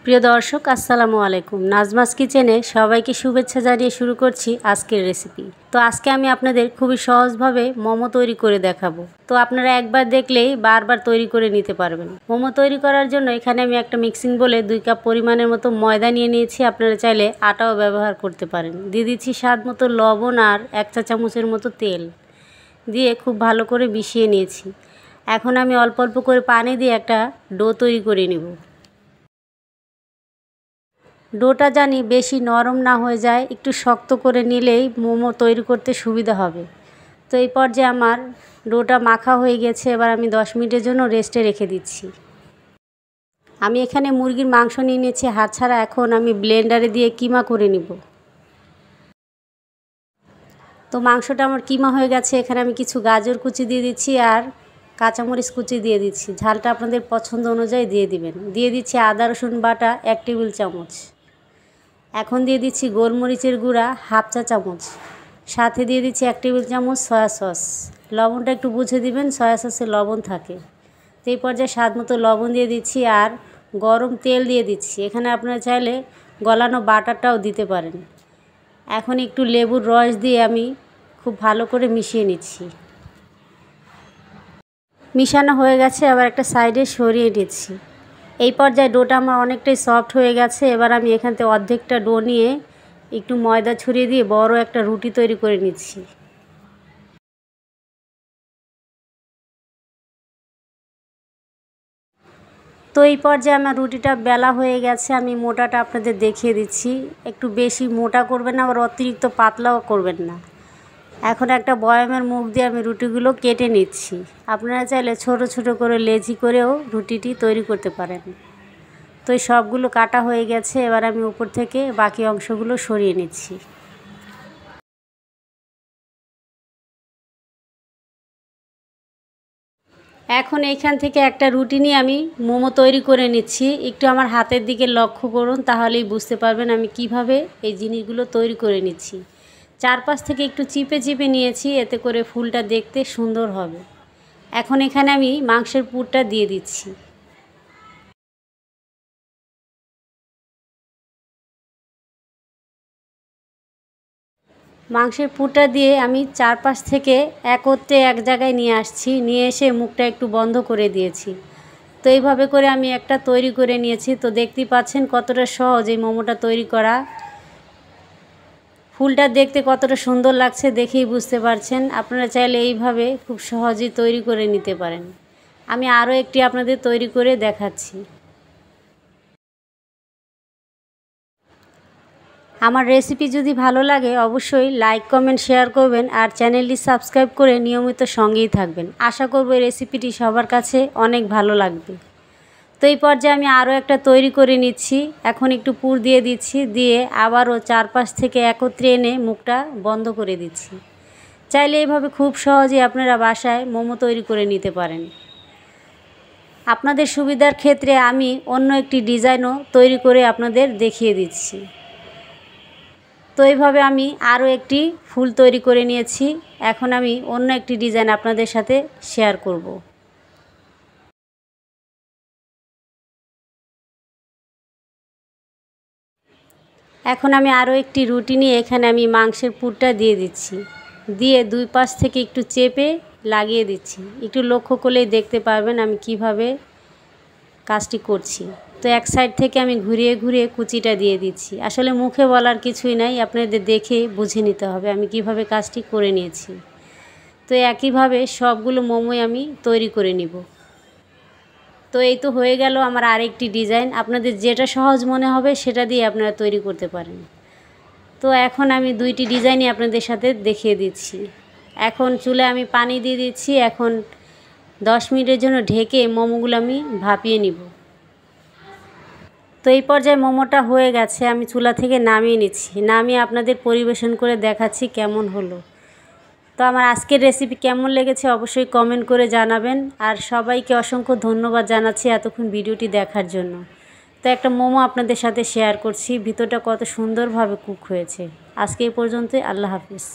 প্রিয় দর্শক আসসালামু আলাইকুম। নাজমাস কিচেনে সবাইকে শুভেচ্ছা জানিয়ে শুরু করছি আজকের রেসিপি। তো আজকে আমি আপনাদের খুবই সহজভাবে মোমো তৈরি করে দেখাবো। তো আপনারা একবার দেখলেই বারবার তৈরি করে নিতে পারবেন। মোমো তৈরি করার জন্য এখানে আমি একটা মিক্সিং বোলে 2 কাপ পরিমাণের মতো ময়দা নিয়ে নিয়েছি। আপনারা চাইলে আটাও ব্যবহার করতে পারেন। দিয়ে দিচ্ছি স্বাদ মতো লবণ আর 1 চা চামচের মতো তেল দিয়ে খুব ভালো করে মিশিয়ে নিয়েছি। এখন আমি অল্প অল্প করে পানি দিয়ে একটা ডো তৈরি করে নেব। ডোটা জানি বেশি নরম না হয়ে যায়, একটু শক্ত করে নিলেই মোমো তৈরি করতে সুবিধা হবে। তো এই পর্যায়ে আমার ডোটা মাখা হয়ে গেছে। এবার আমি 10 মিনিটের জন্য রেস্টে রেখে দিচ্ছি। আমি এখানে মুরগির মাংস নিয়ে নিয়েছি হাড় ছাড়া। এখন আমি ব্লেন্ডারে দিয়ে কিমা করে নিব। তো মাংসটা আমার কিমা হয়ে গেছে। এখানে আমি কিছু গাজর কুচি দিয়ে দিচ্ছি আর কাঁচামরিচ কুচি দিয়ে দিচ্ছি। ঝালটা আপনাদের পছন্দ অনুযায়ী দিয়ে দিবেন। দিয়ে দিচ্ছি আদা রসুন বাটা 1 টেবিল চামচ। এখন দিয়ে দিচ্ছি গোলমরিচের গুঁড়া 1/2 চা চামচ। সাথে দিয়ে দিচ্ছি 1 টেবিল চামচ সয়া সস। লবণটা একটু বুঝে দিবেন, সয়া সসে লবণ থাকে। তো এই পর্যায়ে স্বাদ মতো লবণ দিয়ে দিচ্ছি আর গরম তেল দিয়ে দিচ্ছি। এখানে আপনারা চাইলে গলানো বাটারটাও দিতে পারেন। এখন একটু লেবুর রস দিয়ে আমি খুব ভালো করে মিশিয়ে নিচ্ছি। মিশানো হয়ে গেছে, আবার একটা সাইডে সরিয়ে নিচ্ছি। এই পর্যায়ে ডোটা আমার অনেকটাই সফট হয়ে গেছে। এবার আমি এখান থেকে অর্ধেকটা ডো নিয়ে একটু ময়দা ছড়িয়ে দিয়ে বড় একটা রুটি তৈরি করে নিচ্ছি। তো এই পর্যায়ে আমার রুটিটা বেলা হয়ে গেছে। আমি মোটাটা আপনাদের দেখিয়ে দিচ্ছি। একটু বেশি মোটা করবেন না, আবার অতিরিক্ত পাতলাও করবেন না। এখন একটা বয়ামের মুখ দিয়ে আমি রুটিগুলো কেটে নিচ্ছি। আপনারা চাইলে ছোট ছোট করে লেচি করেও রুটিটি তৈরি করতে পারেন। তো এই সবগুলো কাটা হয়ে গেছে। এবার আমি উপর থেকে বাকি অংশগুলো সরিয়ে নিচ্ছি। এখন এইখান থেকে একটা রুটি নিয়ে আমি মোমো তৈরি করে নিচ্ছি। একটু আমার হাতের দিকে লক্ষ্য করুন, তাহলেই বুঝতে পারবেন আমি কিভাবে এই জিনিসগুলো তৈরি করে নিচ্ছি। চারপাশ থেকে একটু চিপে চিপে নিয়েছি, এতে করে ফুলটা দেখতে সুন্দর হবে। এখন এখানে আমি মাংসের পুরটা দিয়ে দিচ্ছি। মাংসের পুরটা দিয়ে আমি চারপাশ থেকে একত্রে এক জায়গায় নিয়ে আসছি। নিয়ে এসে মুখটা একটু বন্ধ করে দিয়েছি। তো এইভাবে করে আমি একটা তৈরি করে নিয়েছি। তো দেখতেই পাচ্ছেন কতটা সহজ এই মোমোটা তৈরি করা। ফুলটা দেখতে কতটা সুন্দর লাগছে দেখেই বুঝতে পারছেন। আপনারা চাইলে এইভাবে খুব সহজেই তৈরি করে নিতে পারেন। আমি আরও একটি আপনাদের তৈরি করে দেখাচ্ছি। আমার রেসিপি যদি ভালো লাগে অবশ্যই লাইক কমেন্ট শেয়ার করবেন আর চ্যানেলটি সাবস্ক্রাইব করে নিয়মিত সঙ্গেই থাকবেন। আশা করব এই রেসিপিটি সবার কাছে অনেক ভালো লাগবে। তো এই পর্যায়ে আমি আরও একটা তৈরি করে নিচ্ছি। এখন একটু পুর দিয়ে দিচ্ছি, দিয়ে আবারও চারপাশ থেকে একত্রে এনে মুখটা বন্ধ করে দিচ্ছি। চাইলে এইভাবে খুব সহজেই আপনারা বাসায় মোমো তৈরি করে নিতে পারেন। আপনাদের সুবিধার ক্ষেত্রে আমি অন্য একটি ডিজাইনও তৈরি করে আপনাদের দেখিয়ে দিচ্ছি। তো এইভাবে আমি আরও একটি ফুল তৈরি করে নিয়েছি। এখন আমি অন্য একটি ডিজাইন আপনাদের সাথে শেয়ার করব। এখন আমি আরও একটি রুটি নিয়ে এখানে আমি মাংসের পুরটা দিয়ে দিচ্ছি। দিয়ে দুই পাশ থেকে একটু চেপে লাগিয়ে দিচ্ছি। একটু লক্ষ্য করলেই দেখতে পারবেন আমি কিভাবে কাজটি করছি। তো এক সাইড থেকে আমি ঘুরিয়ে ঘুরিয়ে কুচিটা দিয়ে দিচ্ছি। আসলে মুখে বলার কিছুই নাই, আপনাদের দেখে বুঝে নিতে হবে আমি কিভাবে কাজটি করে নিয়েছি। তো একইভাবে সবগুলো মোমোই আমি তৈরি করে নিব। তো এই তো হয়ে গেল আমার আরেকটি ডিজাইন। আপনাদের যেটা সহজ মনে হবে সেটা দিয়ে আপনারা তৈরি করতে পারেন। তো এখন আমি দুইটি ডিজাইনই আপনাদের সাথে দেখিয়ে দিচ্ছি। এখন চুলে আমি পানি দিয়ে দিচ্ছি। এখন 10 মিনিটের জন্য ঢেকে মোমোগুলো আমি ভাপিয়ে নিব। তো এই পর্যায়ে মোমোটা হয়ে গেছে, আমি চুলা থেকে নামিয়ে নিচ্ছি। নামিয়ে আপনাদের পরিবেশন করে দেখাচ্ছি কেমন হলো। তো আমার আজকের রেসিপি কেমন লেগেছে অবশ্যই কমেন্ট করে জানাবেন। আর সবাইকে অসংখ্য ধন্যবাদ জানাচ্ছি এতক্ষণ ভিডিওটি দেখার জন্য। তো একটা মোমো আপনাদের সাথে শেয়ার করছি, ভিতরটা কত সুন্দরভাবে কুক হয়েছে। আজকে এই পর্যন্তই, আল্লাহ হাফিজ।